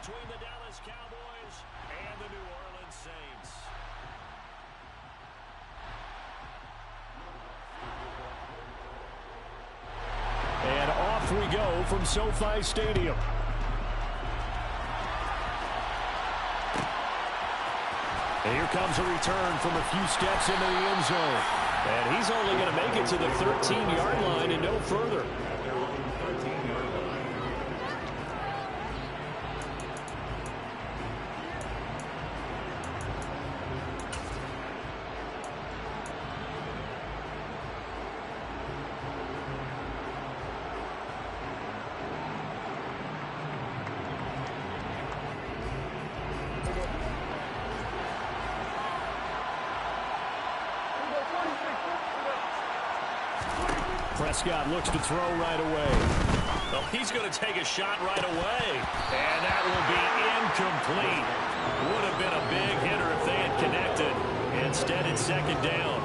between the Dallas Cowboys and the New Orleans Saints. And off we go from SoFi Stadium. And here comes a return from a few steps into the end zone. And he's only going to make it to the 13-yard line and no further. Prescott looks to throw right away. Well, he's going to take a shot right away. And that will be incomplete. Would have been a big hitter if they had connected. Instead, it's second down.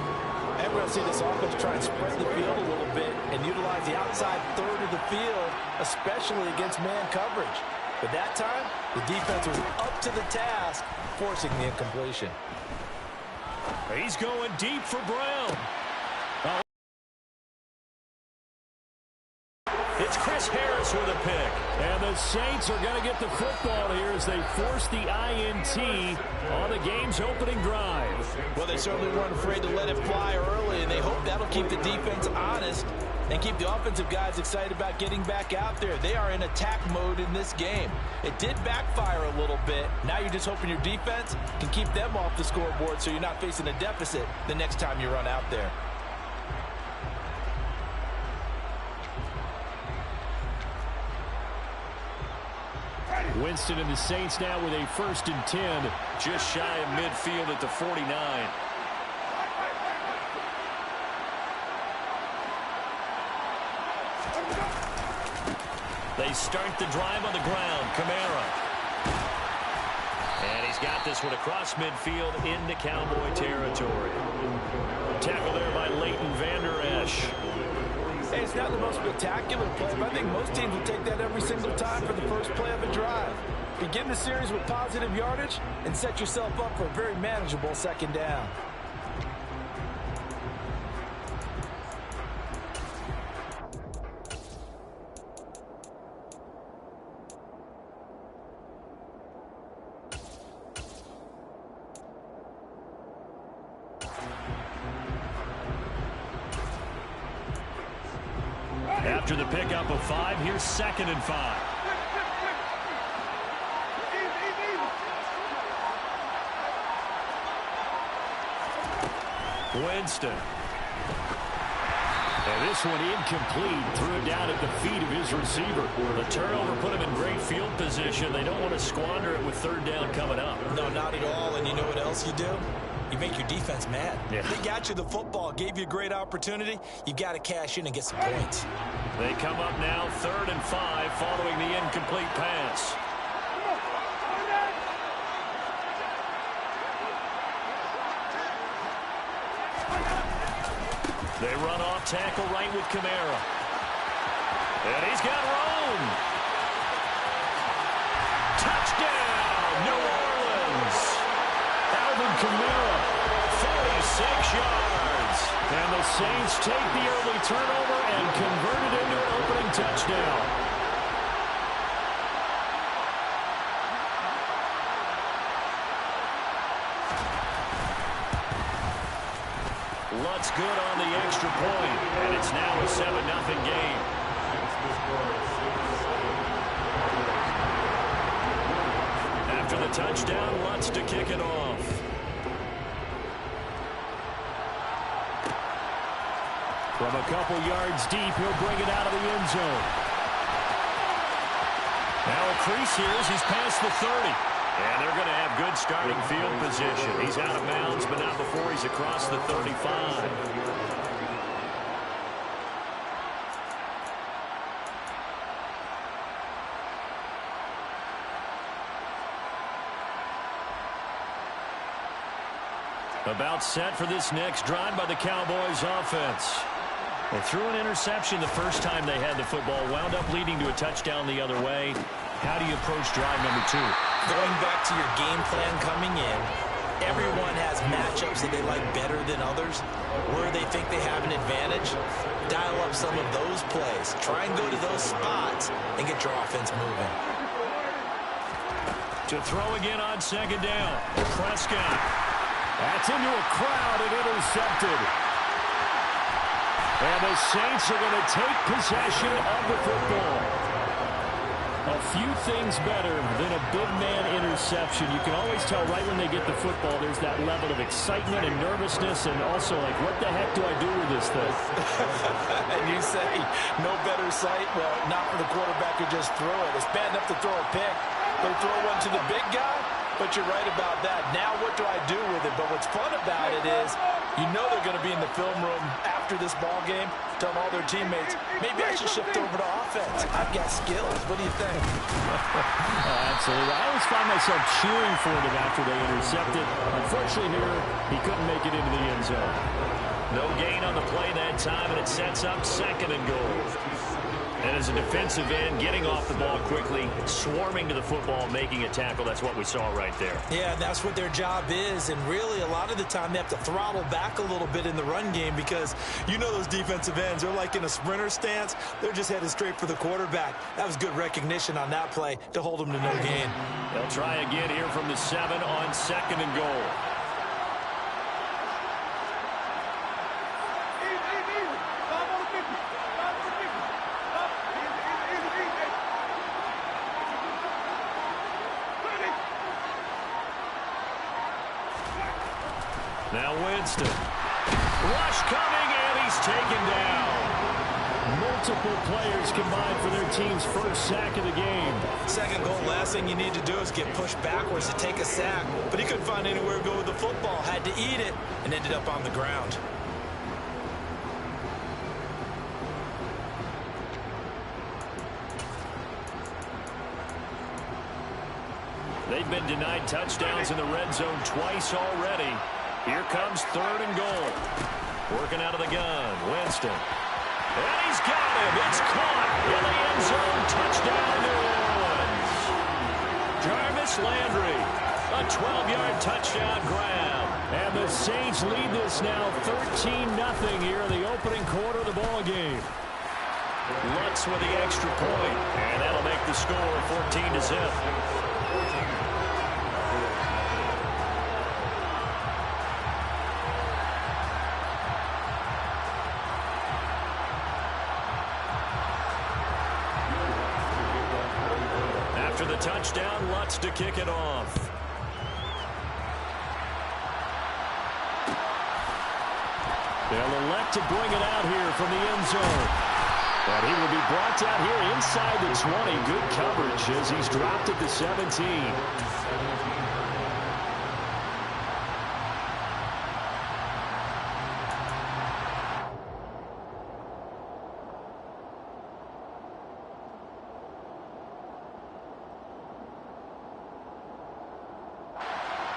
And we're going to see this offense try and spread the field a little bit and utilize the outside third of the field, especially against man coverage. But that time, the defense was up to the task, forcing the incompletion. He's going deep for Brown. It's Chris Harris with a pick. And the Saints are going to get the football here as they force the INT on the game's opening drive. Well, they certainly weren't afraid to let it fly early, and they hope that'll keep the defense honest and keep the offensive guys excited about getting back out there. They are in attack mode in this game. It did backfire a little bit. Now you're just hoping your defense can keep them off the scoreboard so you're not facing a deficit the next time you run out there. Winston and the Saints now with a 1st and 10. Just shy of midfield at the 49. They start the drive on the ground. Kamara. And he's got this one across midfield into Cowboy territory. Tackle there by Leighton Vander Esch. Hey, it's not the most spectacular play, but I think most teams will take that every single time for the first play of a drive. Begin the series with positive yardage and set yourself up for a very manageable second down. After the pickup of 5, here's 2nd and 5. Winston. And this one incomplete. Threw it down at the feet of his receiver. The turnover put him in great field position. They don't want to squander it with 3rd down coming up. No, not at all. And you know what else you do? You make your defense mad. Yeah. They got you the football, gave you a great opportunity. You got to cash in and get some points. They come up now 3rd and 5 following the incomplete pass. They run off tackle right with Kamara. And he's got room. Touchdown, New Orleans. Alvin Kamara, 46 yards. And the Saints take the early turnover and convert it into an opening touchdown. Lutz good on the extra point, and it's now a 7-0 game. After the touchdown, Lutz to kick it off. From a couple yards deep, he'll bring it out of the end zone. Now a crease here as he's past the 30. And they're going to have good starting field position. He's out of bounds, but not before he's across the 35. About set for this next drive by the Cowboys offense. They threw an interception the first time they had the football, wound up leading to a touchdown the other way. How do you approach drive number 2? Going back to your game plan coming in, everyone has matchups that they like better than others. Where they think they have an advantage, dial up some of those plays. Try and go to those spots and get your offense moving. To throw again on second down. Prescott. That's into a crowd and intercepted. And the Saints are going to take possession of the football. A few things better than a big man interception. You can always tell right when they get the football, there's that level of excitement and nervousness, and also like, what the heck do I do with this thing? And you say, no better sight? Well, not for the quarterback who just throw it. It's bad enough to throw a pick. They throw one to the big guy, but you're right about that. Now what do I do with it? But what's fun about it is, you know they're going to be in the film room after this ball game, telling all their teammates, maybe I should shift over to offense. I've got skills. What do you think? Absolutely. I always find myself cheering for them after they intercepted. Unfortunately here, he couldn't make it into the end zone. No gain on the play that time, and it sets up second and goal. And as a defensive end, getting off the ball quickly, swarming to the football, making a tackle, that's what we saw right there. Yeah, that's what their job is. And really, a lot of the time, they have to throttle back a little bit in the run game because you know those defensive ends, they're like in a sprinter stance. They're just headed straight for the quarterback. That was good recognition on that play to hold them to no gain. They'll try again here from the 7 on second and goal. Now Winston. Rush coming, and he's taken down. Multiple players combined for their team's first sack of the game. Second goal, last thing you need to do is get pushed backwards to take a sack. But he couldn't find anywhere to go with the football. Had to eat it and ended up on the ground. They've been denied touchdowns in the red zone twice already. Here comes third and goal. Working out of the gun, Winston. And he's got him. It's caught in the end zone. Touchdown, New Orleans. Jarvis Landry, a 12-yard touchdown grab. And the Saints lead this now 13-0 here in the opening quarter of the ball game. Lutz with the extra point, and that'll make the score 14-0. After the touchdown, Lutz to kick it off. They'll elect to bring it out here from the end zone. But he will be brought down here inside the 20. Good coverage as he's dropped at the 17.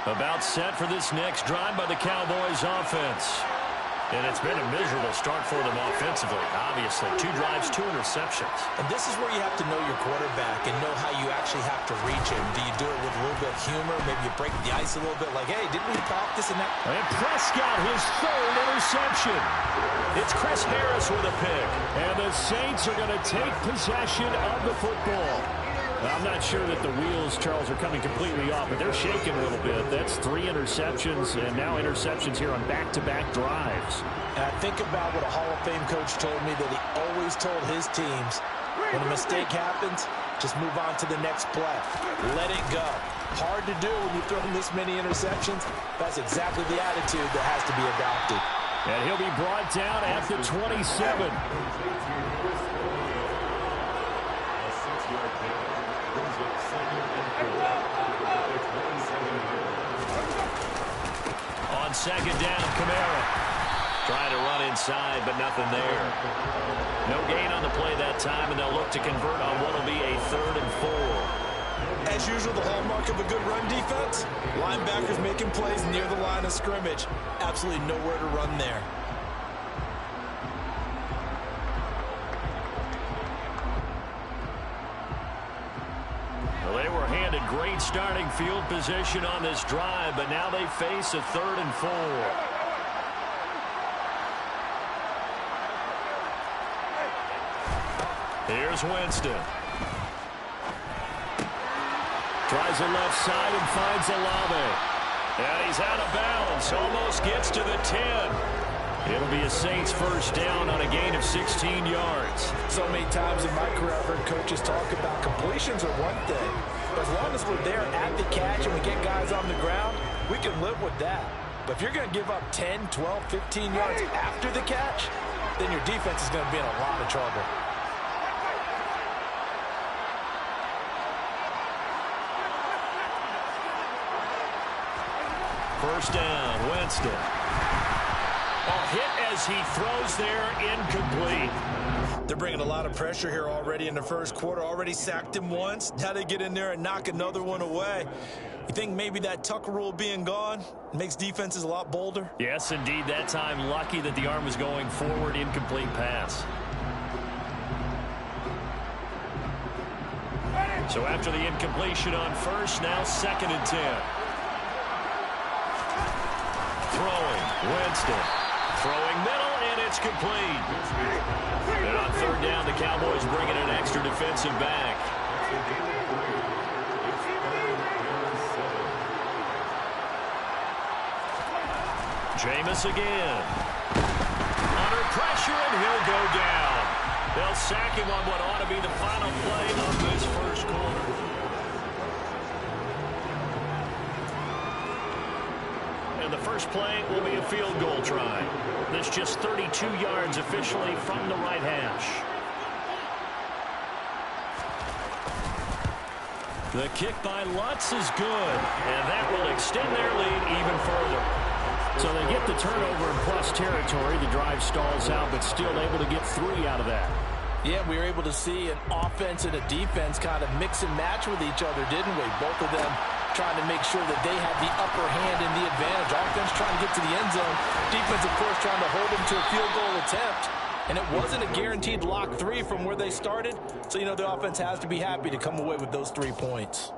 About set for this next drive by the Cowboys offense. And it's been a miserable start for them offensively. Obviously, 2 drives, 2 interceptions. And this is where you have to know your quarterback and know how you actually have to reach him. Do you do it with a little bit of humor? Maybe you break the ice a little bit like, hey, didn't we practice and that? And Prescott, his 3rd interception. It's Chris Harris with a pick. And the Saints are going to take possession of the football. I'm not sure that the wheels, Charles, are coming completely off, but they're shaking a little bit. That's 3 interceptions, and now interceptions here on back-to-back drives. And I think about what a Hall of Fame coach told me that he always told his teams, when a mistake happens, just move on to the next play. Let it go. Hard to do when you throw this many interceptions. That's exactly the attitude that has to be adopted. And he'll be brought down at the 27. On second down, Kamara trying to run inside, but nothing there. No gain on the play that time, and they'll look to convert on what will be a 3rd and 4. As usual, the hallmark of a good run defense, linebackers making plays near the line of scrimmage. Absolutely nowhere to run there. They were handed great starting field position on this drive, but now they face a 3rd and 4. Here's Winston. Tries the left side and finds Olave. And he's out of bounds. Almost gets to the 10. It'll be a Saints first down on a gain of 16 yards. So many times in my career I've heard coaches talk about completions are one thing. But as long as we're there at the catch and we get guys on the ground, we can live with that. But if you're going to give up 10, 12, 15 yards after the catch, then your defense is going to be in a lot of trouble. First down, Winston. A hit as he throws there, incomplete. They're bringing a lot of pressure here already in the first quarter. Already sacked him once. Now they get in there and knock another one away. You think maybe that Tucker rule being gone makes defenses a lot bolder? Yes, indeed. That time, lucky that the arm was going forward, incomplete pass. So after the incompletion on first, now 2nd and 10. Throwing, Winston. Throwing middle, and it's complete. And on 3rd down, the Cowboys bring in an extra defensive back. Jameis again. Under pressure, and he'll go down. They'll sack him on what ought to be the final play of this first quarter. And the first play will be a field goal try. This just 32 yards officially from the right hash. The kick by Lutz is good, and that will extend their lead even further. So they get the turnover in plus territory. The drive stalls out, but still able to get 3 out of that. Yeah, we were able to see an offense and a defense kind of mix and match with each other, didn't we? Both of them trying to make sure that they had the upper hand and the advantage. Offense trying to get to the end zone. Defense, of course, trying to hold them to a field goal attempt. And it wasn't a guaranteed lock 3 from where they started. So, you know, the offense has to be happy to come away with those 3 points.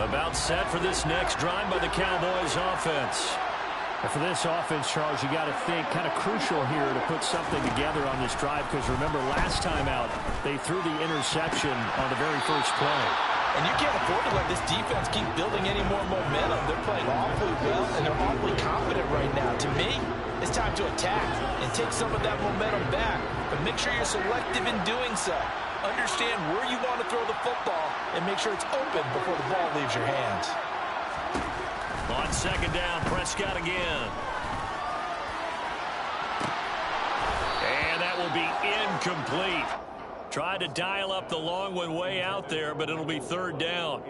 About set for this next drive by the Cowboys offense. And for this offense, Charles, you got to think kind of crucial here to put something together on this drive, because remember last time out they threw the interception on the very first play. And you can't afford to let this defense keep building any more momentum. They're playing awfully well, and they're awfully confident right now. To me, it's time to attack and take some of that momentum back. But make sure you're selective in doing so. Understand where you want to throw the football and make sure it's open before the ball leaves your hands. On 2nd down, Prescott again. And that will be incomplete. Tried to dial up the long one way out there, but it'll be 3rd down.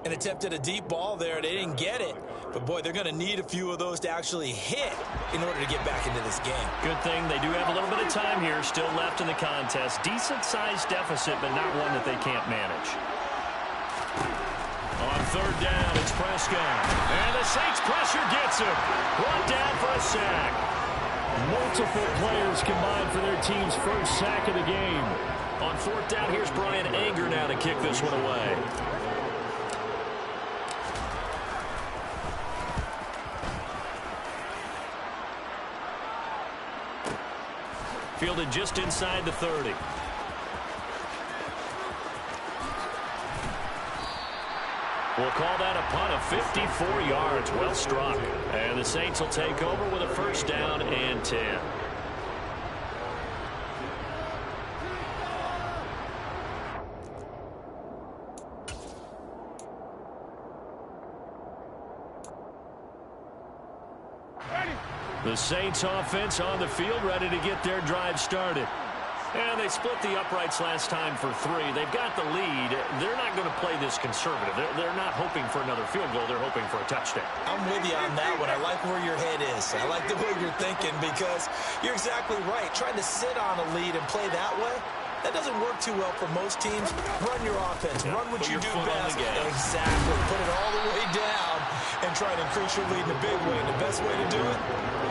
And attempted a deep ball there. They didn't get it. But, boy, they're going to need a few of those to actually hit in order to get back into this game. Good thing they do have a little bit of time here still left in the contest. Decent-sized deficit, but not one that they can't manage. On 3rd down, it's Prescott. And the Saints pressure gets him. Brought down for a sack. Multiple players combined for their team's first sack of the game. On 4th down, here's Brian Anger now to kick this one away. Fielded just inside the 30. We'll call that a punt of 54 yards. Well struck. And the Saints will take over with a first down and 10. The Saints offense on the field, ready to get their drive started. And they split the uprights last time for 3. They've got the lead. They're not going to play this conservative. They're not hoping for another field goal. They're hoping for a touchdown. I'm with you on that one. I like where your head is. I like the way you're thinking, because you're exactly right. Trying to sit on a lead and play that way, That doesn't work too well for most teams. Run your offense. Yeah, run what you do best. Exactly. Put it all the way down and try to increase your lead in a big way. And the best way to do it,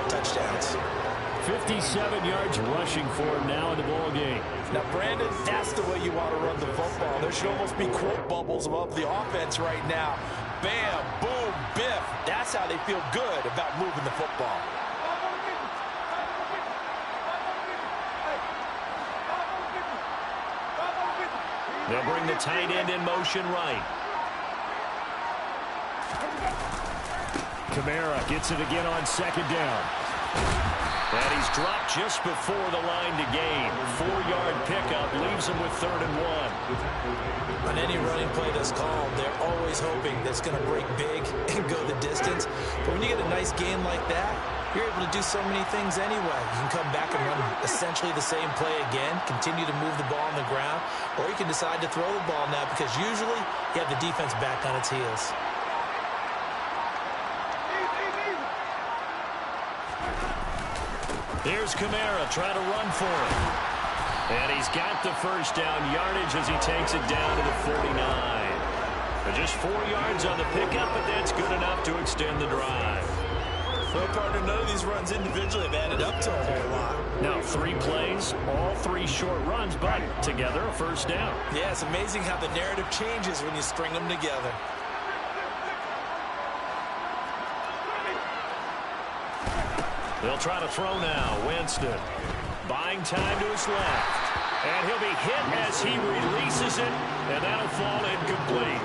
touchdowns. 57 yards rushing for him now in the ball game. Now, Brandon, that's the way you want to run the football. There should almost be quote bubbles above the offense right now. Bam, boom, biff. That's how they feel good about moving the football. They'll bring the tight end in motion right. Kamara gets it again on second down. And he's dropped just before the line to gain. 4-yard pickup leaves him with 3rd and 1. On any running play that's called, they're always hoping that's going to break big and go the distance. But when you get a nice game like that, you're able to do so many things anyway. You can come back and run essentially the same play again, continue to move the ball on the ground, or you can decide to throw the ball now because usually you have the defense back on its heels. Here's Kamara trying to run for it. And he's got the first down yardage as he takes it down to the 49. But just 4 yards on the pickup, but that's good enough to extend the drive. Well, partner, none of these runs individually have added up to a whole lot. Now, 3 plays, all 3 short runs, but together a first down. Yeah, it's amazing how the narrative changes when you string them together. They'll try to throw now. Winston buying time to his left. And he'll be hit as he releases it, and that'll fall incomplete.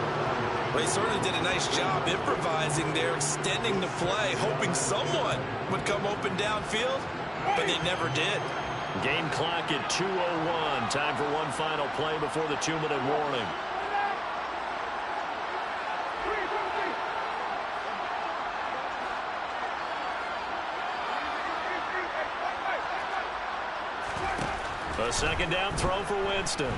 Well, he certainly did a nice job improvising there, extending the play, hoping someone would come open downfield, but they never did. Game clock at 2:01. Time for one final play before the 2-minute warning. A second down throw for Winston.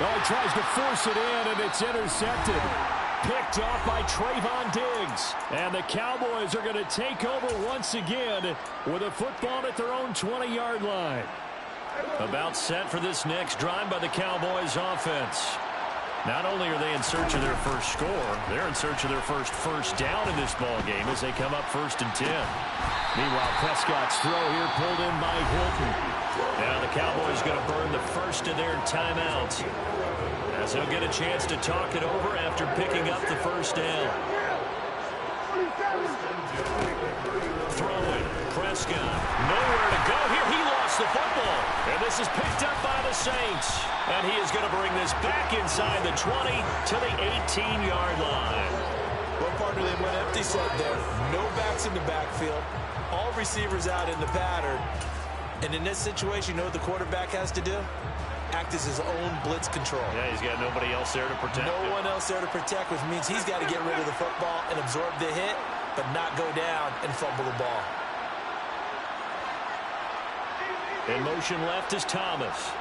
Oh, he tries to force it in, and it's intercepted. Picked off by Trayvon Diggs. And the Cowboys are going to take over once again with a football at their own 20-yard line. About set for this next drive by the Cowboys offense. Not only are they in search of their first score, they're in search of their first down in this ball game as they come up 1st and 10. Meanwhile, Prescott's throw here pulled in by Hilton. Now the Cowboys going to burn the first of their timeouts as they'll get a chance to talk it over after picking up the first down. Throwing, Prescott, nowhere to go here. He lost the football, and this is picked up by the Saints. And he is going to bring this back inside the 20 to the 18-yard line. Well, partner, they went empty set there. No backs in the backfield. All receivers out in the pattern. And in this situation, you know what the quarterback has to do? Act as his own blitz control. Yeah, he's got nobody else there to protect him. No one else there to protect, which means he's got to get rid of the football and absorb the hit, but not go down and fumble the ball. In motion left is Thomas.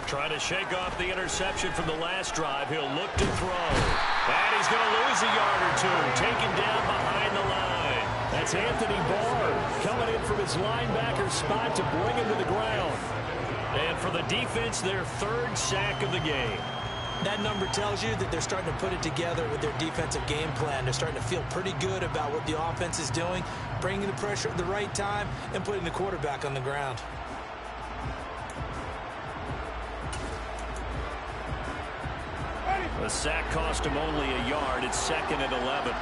Trying to shake off the interception from the last drive. He'll look to throw. And he's going to lose a yard or two. Taken down behind the line. That's Anthony Barr coming in from his linebacker spot to bring him to the ground. And for the defense, their 3rd sack of the game. That number tells you that they're starting to put it together with their defensive game plan. They're starting to feel pretty good about what the offense is doing, bringing the pressure at the right time, and putting the quarterback on the ground. The sack cost him only a yard. It's 2nd and 11.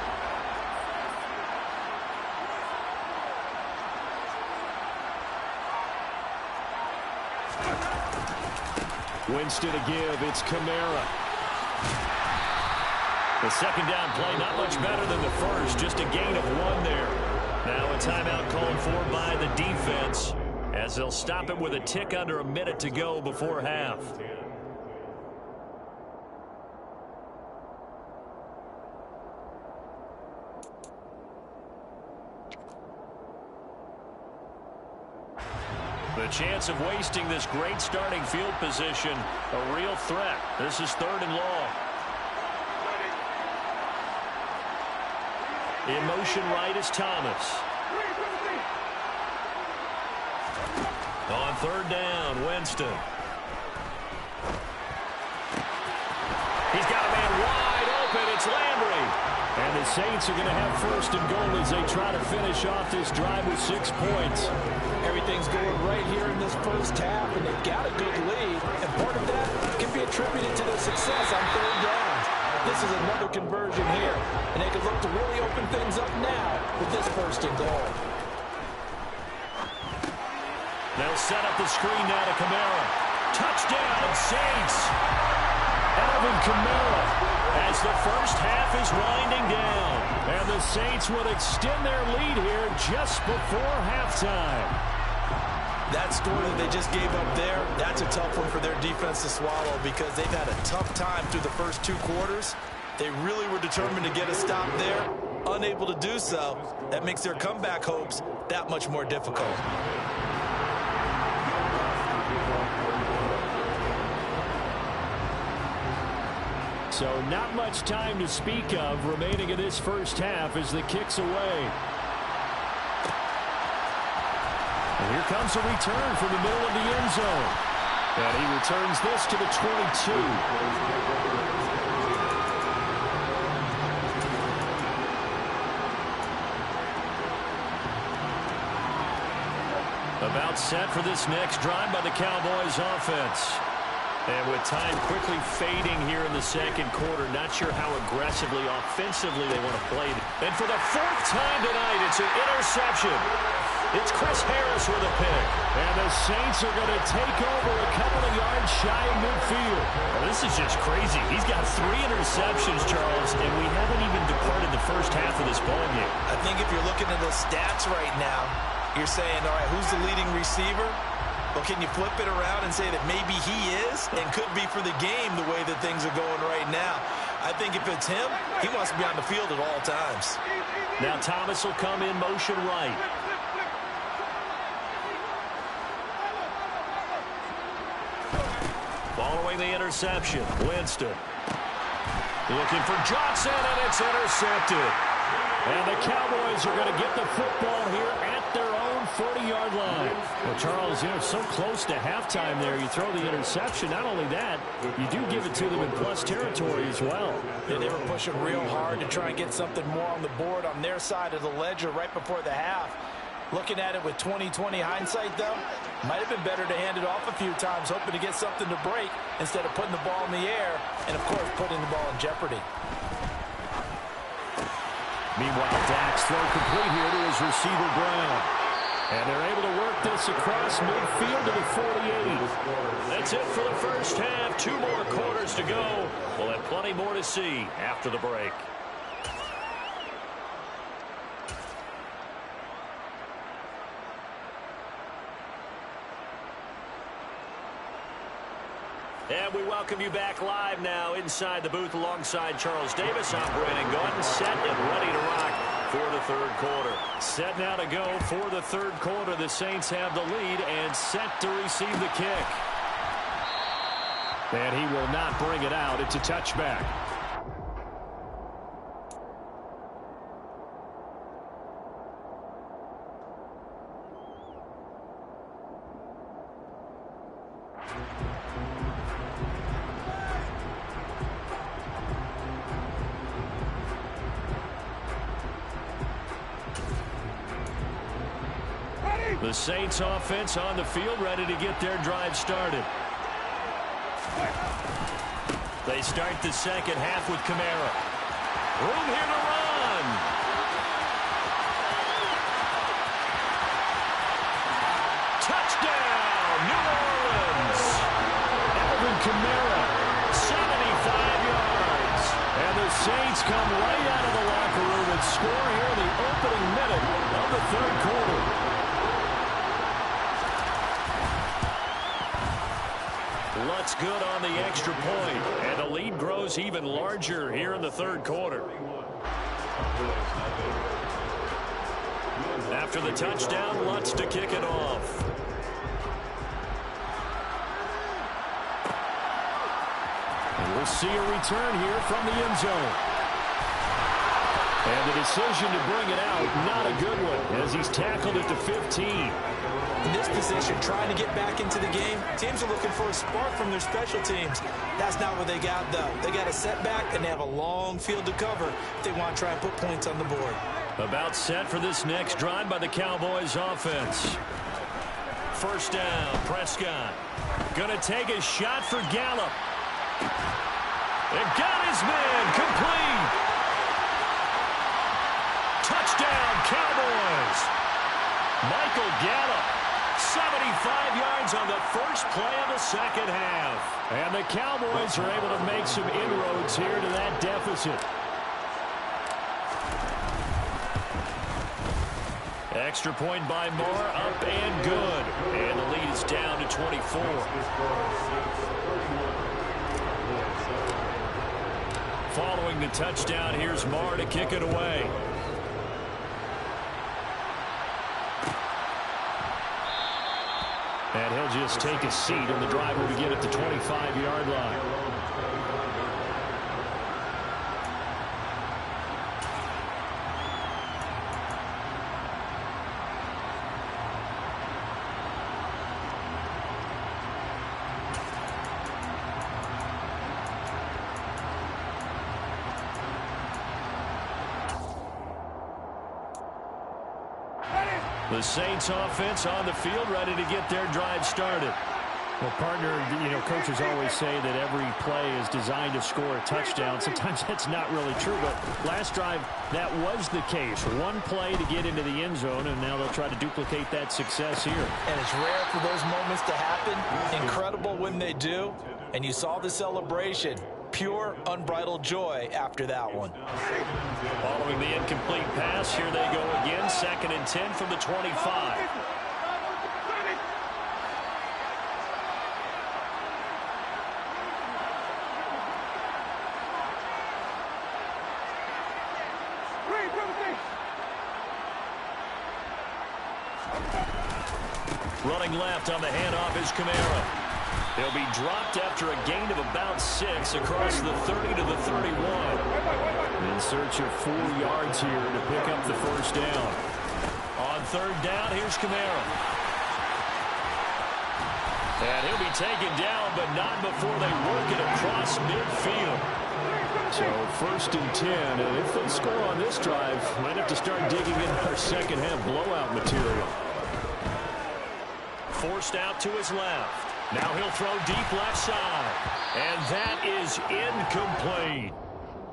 Winston to give. It's Kamara. The second down play not much better than the first. Just a gain of 1 there. Now a timeout called for by the defense as they'll stop it with a tick under a minute to go before half. The chance of wasting this great starting field position, a real threat. This is 3rd and long. In motion right is Thomas. On 3rd down, Winston. He's got a man wide open. It's Landry. And the Saints are going to have 1st and goal as they try to finish off this drive with 6 points. Everything's going right here in this first half, and they've got a good lead. And part of that can be attributed to their success on 3rd down. This is another conversion here, and they can look to really open things up now with this 1st and goal. They'll set up the screen now to Kamara. Touchdown, Saints. Alvin Kamara, as the first half is winding down. And the Saints will extend their lead here just before halftime. That score that they just gave up there, that's a tough one for their defense to swallow because they've had a tough time through the first 2 quarters. They really were determined to get a stop there. Unable to do so, that makes their comeback hopes that much more difficult. So not much time to speak of remaining in this first half as the kick's away. And here comes a return from the middle of the end zone. And he returns this to the 22. About set for this next drive by the Cowboys offense. And with time quickly fading here in the 2nd quarter, not sure how aggressively, offensively they want to play. And for the 4th time tonight, it's an interception. It's Chris Harris with a pick. And the Saints are going to take over a couple of yards shy of midfield. Well, this is just crazy. He's got 3 interceptions, Charles, and we haven't even departed the first half of this ballgame. I think if you're looking at those stats right now, you're saying, all right, who's the leading receiver? Well, can you flip it around and say that maybe he is and could be for the game the way that things are going right now? I think if it's him, he wants to be on the field at all times. Now Thomas will come in motion right. Following the interception, Winston. Looking for Johnson, and it's intercepted. And the Cowboys are going to get the football here at their own 40-yard line. Well, Charles, so close to halftime there. You throw the interception. Not only that, you do give it to them in plus territory as well. Yeah, they were pushing real hard to try and get something more on the board on their side of the ledger right before the half. Looking at it with 20/20 hindsight, though, might have been better to hand it off a few times, hoping to get something to break instead of putting the ball in the air and, of course, putting the ball in jeopardy. Meanwhile, Dak's throw complete here to his receiver, Brown. And they're able to work this across midfield to the 48. That's it for the first half. 2 more quarters to go. We'll have plenty more to see after the break. And we welcome you back live now inside the booth alongside Charles Davis. I'm Brandon Gordon, set and ready to rock for the 3rd quarter. Set now to go for the 3rd quarter. The Saints have the lead and set to receive the kick. And he will not bring it out. It's a touchback. The Saints offense on the field, ready to get their drive started. They start the 2nd half with Kamara. Room here to run. Touchdown, New Orleans. Alvin Kamara, 75 yards. And the Saints come right out of the locker room and score here in the opening minute of the 3rd quarter. Lutz good on the extra point, and the lead grows even larger here in the 3rd quarter. After the touchdown, Lutz to kick it off. We'll see a return here from the end zone. And the decision to bring it out, not a good one, as he's tackled at the 15. In this position, trying to get back into the game, teams are looking for a spark from their special teams. That's not what they got, though. They got a setback, and they have a long field to cover if they want to try and put points on the board. About set for this next drive by the Cowboys offense. First down, Prescott. Going to take a shot for Gallup. It got his man, complete. Touchdown, Cowboys. Michael Gallup, 75 yards on the first play of the second half. And the Cowboys are able to make some inroads here to that deficit. Extra point by Moore, up and good. And the lead is down to 24. Following the touchdown, here's Moore to kick it away. And he'll just take a seat, and the drive will begin at the 25-yard line. The Saints offense on the field, ready to get their drive started. Well, partner, coaches always say that every play is designed to score a touchdown. Sometimes that's not really true, but last drive, that was the case. One play to get into the end zone, and now they'll try to duplicate that success here. And it's rare for those moments to happen. Incredible when they do. And you saw the celebration. Pure, unbridled joy after that one. Following the incomplete pass, here they go again. 2nd and 10 from the 25. Running left on the handoff is Kamara. He'll be dropped after a gain of about 6 across the 30 to the 31. In search of 4 yards here to pick up the first down. On 3rd down, here's Kamara. And he'll be taken down, but not before they work it across midfield. So 1st and 10, and if they score on this drive, might have to start digging in our second half blowout material. Forced out to his left. Now he'll throw deep left side. And that is incomplete.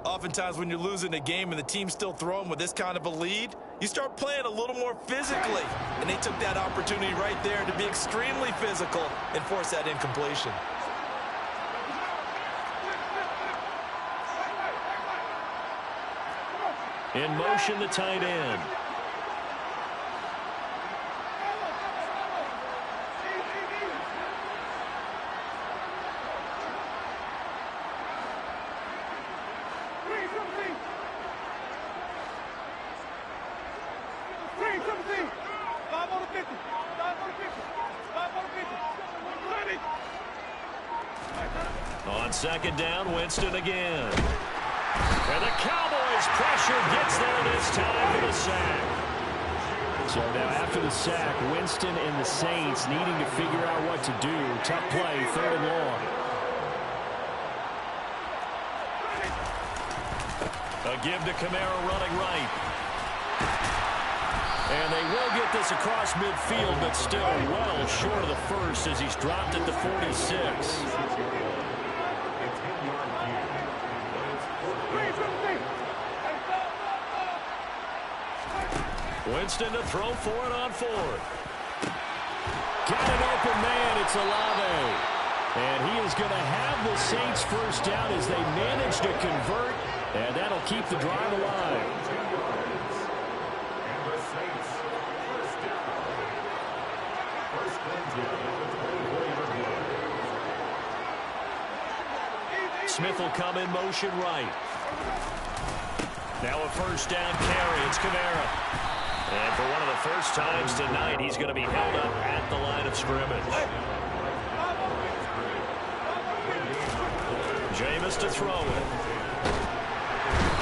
Oftentimes when you're losing a game and the team's still throwing with this kind of a lead, you start playing a little more physically. And they took that opportunity right there to be extremely physical and force that incompletion. In motion, the tight end. On 2nd down, Winston again. And the Cowboys' pressure gets there this time for the sack. So now after the sack, Winston and the Saints needing to figure out what to do. Tough play, 3rd and long. A give to Kamara running right. And they will get this across midfield, but still well short of the first as he's dropped at the 46. Winston to throw for it on 4th. Got an open man, it's Olave. And he is going to have the Saints first down as they manage to convert, and that'll keep the drive alive. Smith will come in motion right. Now a first down carry. It's Kamara. And for one of the first times tonight, he's going to be held up at the line of scrimmage. Jameis to throw it.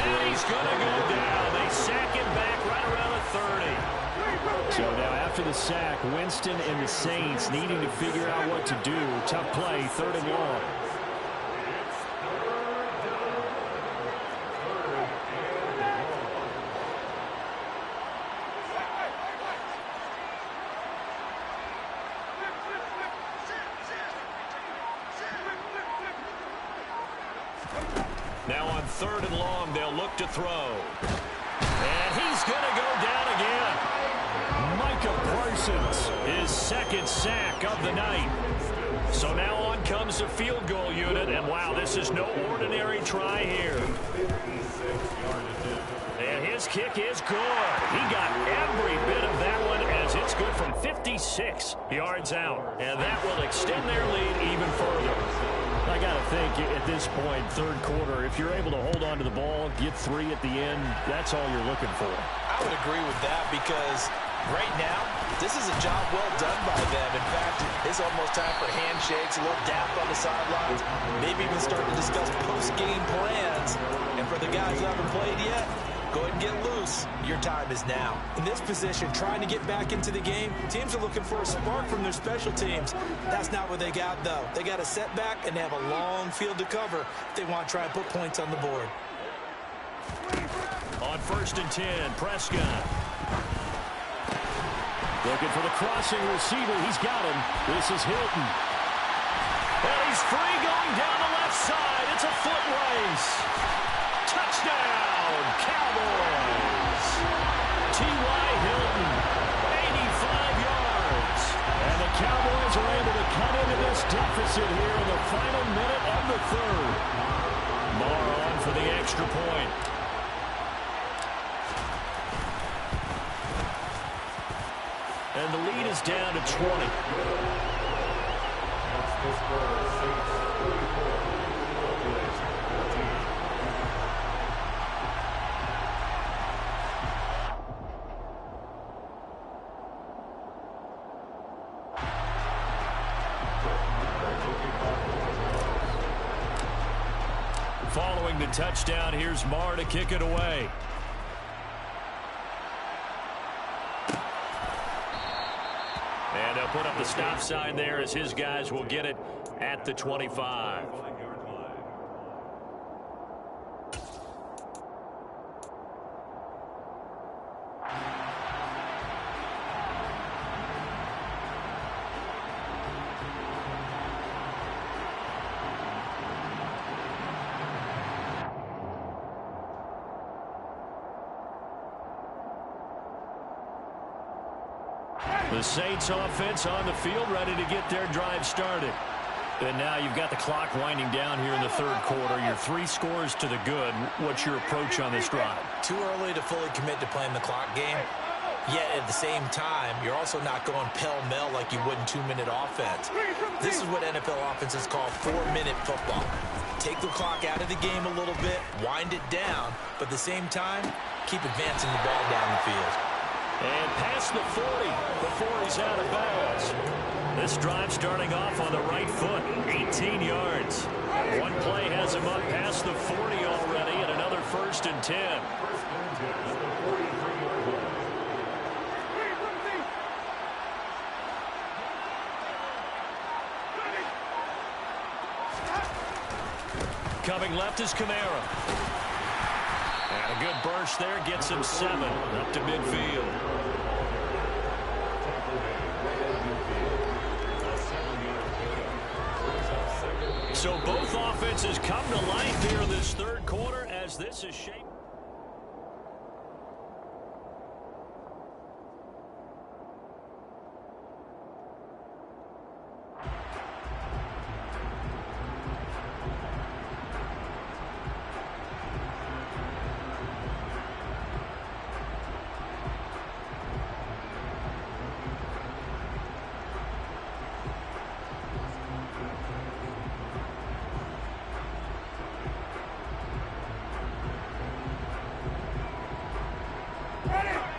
And he's going to go down. They sack him back right around the 30. So now after the sack, Winston and the Saints needing to figure out what to do. Tough play, 3rd and long. Now on 3rd and long, they'll look to throw. And he's going to go down again. Micah Parsons, his 2nd sack of the night. So now on comes the field goal unit, and wow, this is no ordinary try here. And his kick is good. He got every bit of that one as it's good from 56 yards out. And that will extend their lead even further. I got to think at this point, 3rd quarter, if you're able to hold on to the ball, get 3 at the end, that's all you're looking for. I would agree with that because right now, this is a job well done by them. In fact, it's almost time for handshakes, a little dap on the sidelines, maybe even start to discuss post-game plans. And for the guys who haven't played yet, go ahead and get loose. Your time is now. In this position, trying to get back into the game, teams are looking for a spark from their special teams. That's not what they got, though. They got a setback, and they have a long field to cover if they want to try and put points on the board. On 1st and 10, Prescott. Looking for the crossing receiver. He's got him. This is Hilton. And he's free going down the left side. It's a foot race. Touchdown, Cowboys. T.Y. Hilton, 85 yards. And the Cowboys are able to cut into this deficit here in the final minute of the 3rd. Marr on for the extra point. And the lead is down to 20. Following the touchdown, here's Marr to kick it away. And they'll put up the stop sign there as his guys will get it at the 25. The Saints offense on the field, ready to get their drive started. And now you've got the clock winding down here in the 3rd quarter. Your 3 scores to the good. What's your approach on this drive? Too early to fully commit to playing the clock game. Yet at the same time, you're also not going pell-mell like you would in 2-minute offense. This is what NFL offenses call 4-minute football. Take the clock out of the game a little bit, wind it down, but at the same time, keep advancing the ball down the field. And past the 40 before he's out of bounds. This drive starting off on the right foot, 18 yards. One play has him up past the 40 already, and another 1st and 10. Coming left is Kamara. And a good burst there gets him 7 up to midfield. So both offenses come to life here in this 3rd quarter as this is shaped.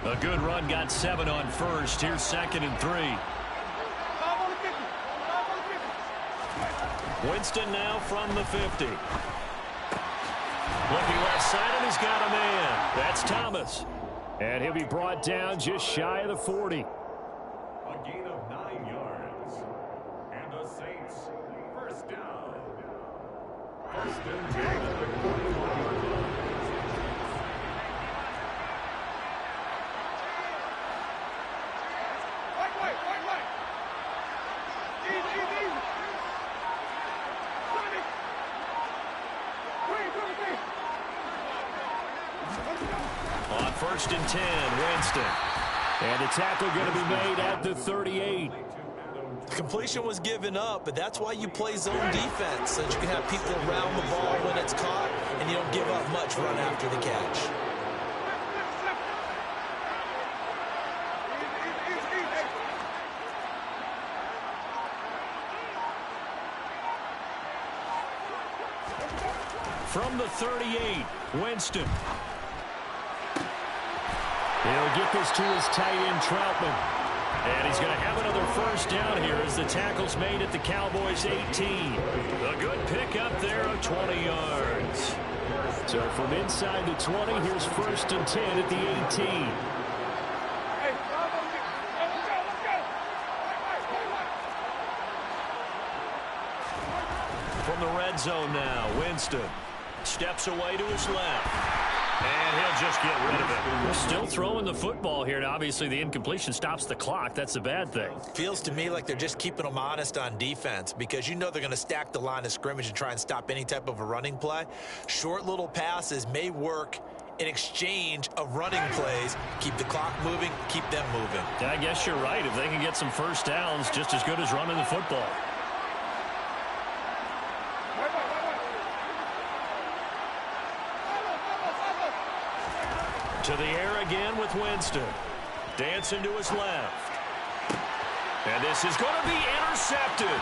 A good run, got 7 on first. Here's 2nd and 3. Winston now from the 50. Looking left side, and he's got a man. That's Thomas. And he'll be brought down just shy of the 40. A gain of 9 yards. And the Saints, first down. First and 10 at the 45-yard line. On first and 10, Winston. And the tackle going to be made at the 38. Completion was given up, but that's why you play zone defense, so that you can have people around the ball when it's caught, and you don't give up much run after the catch. From the 38, Winston. He'll get this to his tight end, Troutman. And he's going to have another first down here as the tackle's made at the Cowboys' 18. A good pick up there of 20 yards. So from inside the 20, here's first and 10 at the 18. From the red zone now, Winston steps away to his left. And he'll just get rid of it. We're still throwing the football here. And obviously, the incompletion stops the clock. That's the bad thing. Feels to me like they're just keeping them honest on defense, because you know they're going to stack the line of scrimmage and try and stop any type of a running play. Short little passes may work in exchange of running plays. Keep the clock moving, keep them moving. I guess you're right. If they can get some first downs, just as good as running the football. To the air again with Winston. Dancing to his left. And this is going to be intercepted.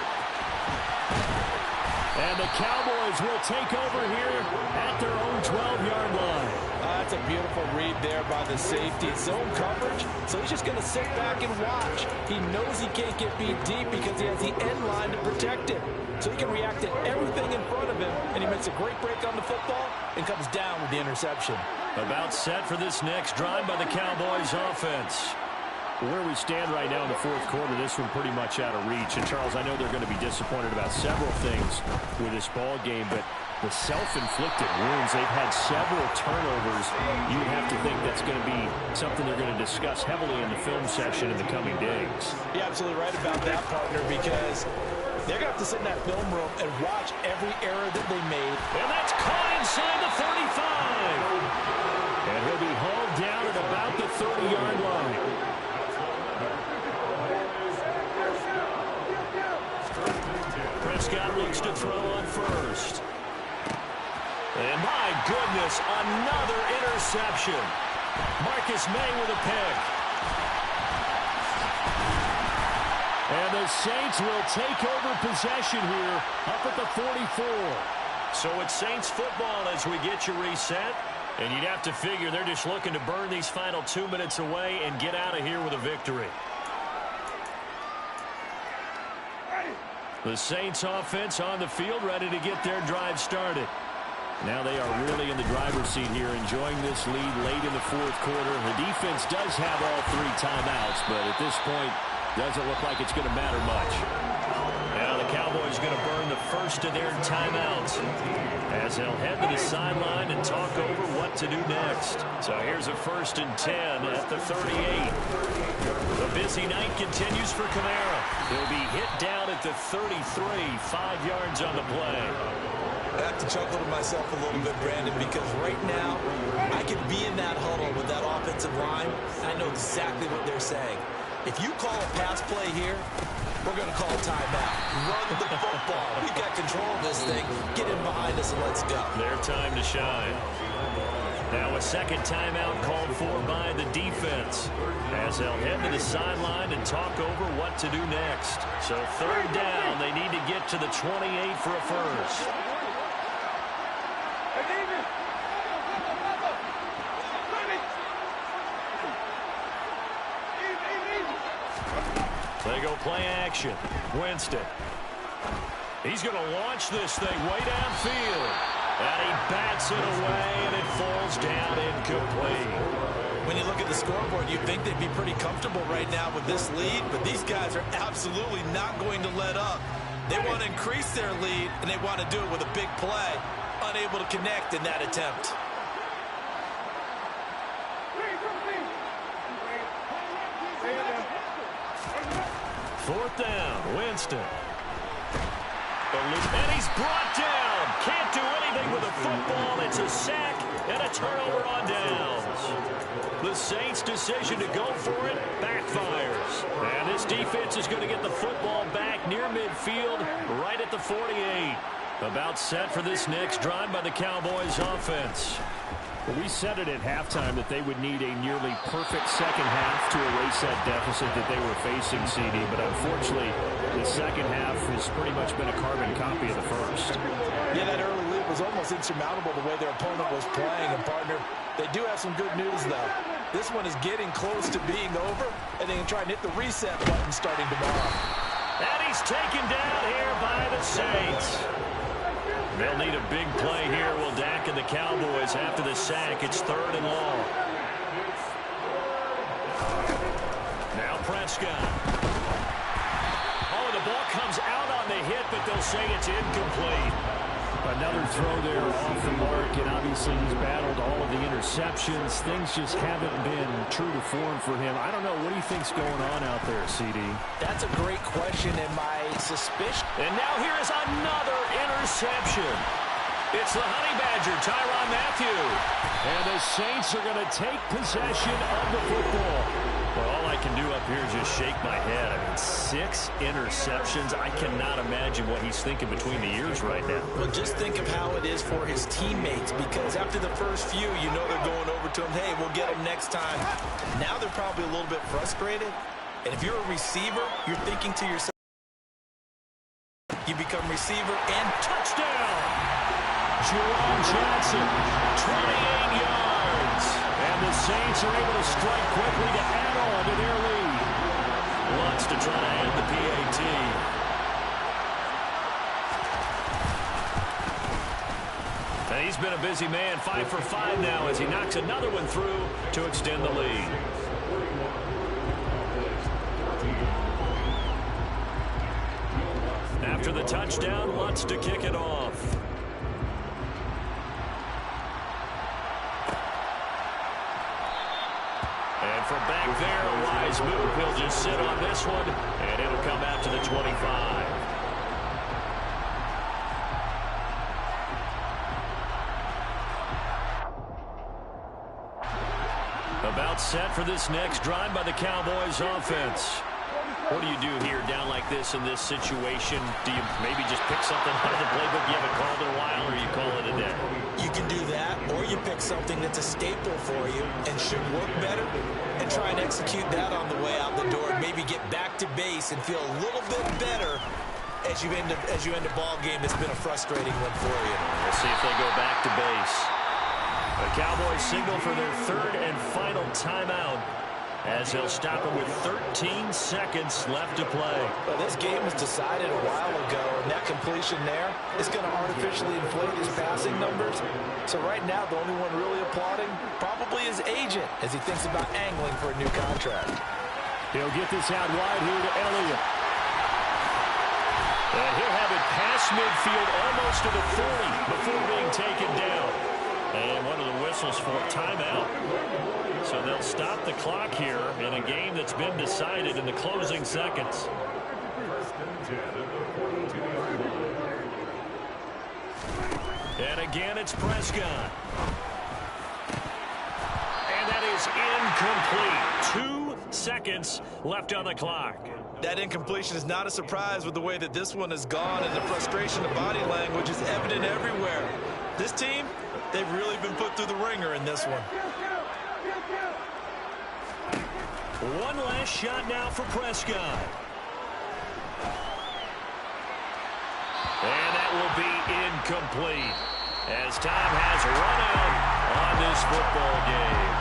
And the Cowboys will take over here at their own 12-yard line. That's a beautiful read there by the safety. Zone coverage, so he's just going to sit back and watch. He knows he can't get beat deep because he has the end line to protect him. So he can react to everything in front of him, and he makes a great break on the football and comes down with the interception. About set for this next drive by the Cowboys offense. Where we stand right now in the fourth quarter, this one pretty much out of reach. And, Charles, I know they're going to be disappointed about several things with this ball game, but the self-inflicted wounds, they've had several turnovers. You have to think that's going to be something they're going to discuss heavily in the film session in the coming days. You're absolutely right about that, partner, because they're going to have to sit in that film room and watch every error that they made. And that's caught inside the 35. And he'll be hauled down at about the 30-yard line. Prescott looks to throw on first. And my goodness, another interception. Marcus May with a pick. And the Saints will take over possession here up at the 44. So it's Saints football as we get you reset. And you'd have to figure they're just looking to burn these final 2 minutes away and get out of here with a victory. The Saints offense on the field, ready to get their drive started. Now they are really in the driver's seat here, enjoying this lead late in the fourth quarter. The defense does have all 3 timeouts, but at this point, doesn't look like it's going to matter much. Now the Cowboys going to burn the first of their timeouts as they'll head to the sideline and talk over what to do next. So here's a 1st and 10 at the 38. The busy night continues for Kamara. He'll be hit down at the 33, 5 yards on the play. I have to chuckle to myself a little bit, Brandon, because right now I could be in that huddle with that offensive line, and I know exactly what they're saying. If you call a pass play here, we're going to call a timeout. Run the football. We've got control of this thing. Get in behind us and let's go. Their time to shine. Now a second timeout called for by the defense as they'll head to the sideline and talk over what to do next. So 3rd down, they need to get to the 28 for a first. They go play action. Winston. He's going to launch this thing way downfield. And he bats it away, and it falls down incomplete. When you look at the scoreboard, you'd think they'd be pretty comfortable right now with this lead, but these guys are absolutely not going to let up. They want to increase their lead, and they want to do it with a big play. Unable to connect in that attempt. Fourth down, Winston. And he's brought down. Can't do anything with a football. It's a sack and a turnover on downs. The Saints' decision to go for it backfires. And this defense is going to get the football back near midfield, right at the 48. About set for this next drive by the Cowboys offense. Well, we said it at halftime that they would need a nearly perfect second half to erase that deficit that they were facing, CD. But unfortunately, the second half has pretty much been a carbon copy of the first. Yeah, that early lead was almost insurmountable the way their opponent was playing. And, partner, they do have some good news, though. This one is getting close to being over, and they can try and hit the reset button starting tomorrow. And he's taken down here by the Saints. They'll need a big play here. Will Dak and the Cowboys after the sack. It's 3rd and long. Now Prescott. Oh, the ball comes out on the hit, but they'll say it's incomplete. Another throw there off the mark, and obviously he's battled all of the interceptions. Things just haven't been true to form for him. I don't know. What do you think's going on out there, CD? That's a great question, and my suspicion. And now here is another interception. It's the Honey Badger, Tyrann Mathieu. And the Saints are going to take possession of the football. Well, all I can do up here is just shake my head. I mean, 6 interceptions. I cannot imagine what he's thinking between the ears right now. Well, just think of how it is for his teammates, because after the first few, you know they're going over to him, hey, we'll get him next time. Now they're probably a little bit frustrated. And if you're a receiver, you're thinking to yourself, you become receiver and touchdown. Jerome Johnson, 28 yards. And the Saints are able to strike quickly to add on to their lead. Wants to try to add the PAT. And he's been a busy man, 5 for 5 now as he knocks another one through to extend the lead. After the touchdown, wants to kick it off. And from back there, a wise move. He'll just sit on this one, and it'll come out to the 25. About set for this next drive by the Cowboys offense. What do you do here down like this in this situation? Do you maybe just pick something out of the playbook you haven't called in a while, or you call it a day? You can do that, or you pick something that's a staple for you and should work better and try and execute that on the way out the door and maybe get back to base and feel a little bit better as you end a ball game that's been a frustrating one for you. We'll see if they go back to base. The Cowboys signal for their 3rd and final timeout, as they'll stop him with 13 seconds left to play. Well, this game was decided a while ago, and that completion there is going to artificially inflate his passing numbers. So right now, the only one really applauding probably his agent as he thinks about angling for a new contract. He'll get this out wide here to Elliott. And he'll have it past midfield almost to the 40 before being taken down. And one of the whistles for timeout. So they'll stop the clock here in a game that's been decided in the closing seconds. And again, it's Prescott. And that is incomplete. 2 seconds left on the clock. That incompletion is not a surprise with the way that this one has gone, and the frustration of body language is evident everywhere. This team, they've really been put through the ringer in this one. One last shot now for Prescott. And that will be incomplete as time has run out on this football game.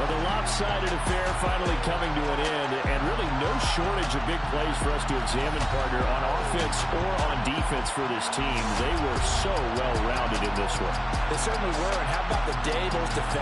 Well, the lopsided affair finally coming to an end, and really no shortage of big plays for us to examine, partner, on offense or on defense for this team. They were so well-rounded in this one. They certainly were, and how about the day those defenders